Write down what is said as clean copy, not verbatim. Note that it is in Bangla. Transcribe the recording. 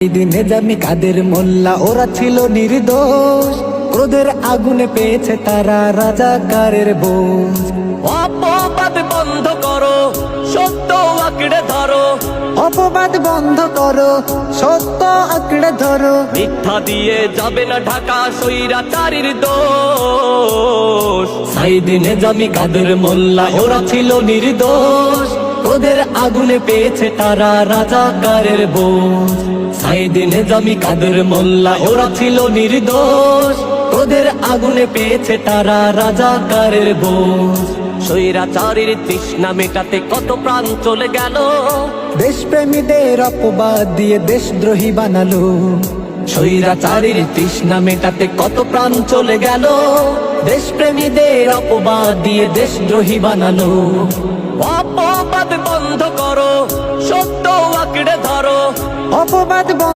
দিনে জামি কাদের মোল্লা ওরা ছিল নির্দোষ, ক্রোধের আগুনে পেয়েছে তারা রাজাকারের বোঝ। অপবাদ বন্ধ করো, সত্য আঁকড়ে ধরো, অপবাদ বন্ধ করো, সত্য আঁকড়ে ধরো। মিথ্যা দিয়ে যাবে না ঢাকা স্বৈরাচারীর দোষ। সাইদিনে জামি কাদের মোল্লা ওরা ছিল নির্দোষ, ক্রোধের আগুনে পেয়েছে তারা রাজাকারের বোঝ। সাইদিনে জামি কাদের মোল্লা ওরা ছিল নির্দোষ, ক্রোধের আগুনে পেয়েছে তারা রাজাকারের বোঝ। স্বৈরাচারীর তৃষ্ণা মেটাতে কত প্রাণ চলে গেল, দেশপ্রেমীদের অপবাদ দিয়ে দেশদ্রোহী বানালো। স্বৈরাচারীর তৃষ্ণা মেটাতে কত প্রাণ চলে গেল, দেশপ্রেমীদের অপবাদ দিয়ে দেশদ্রোহী বানালো। অপবাদ বন্ধ করো, সত্য আঁকড়ে ধরো, অপবাদ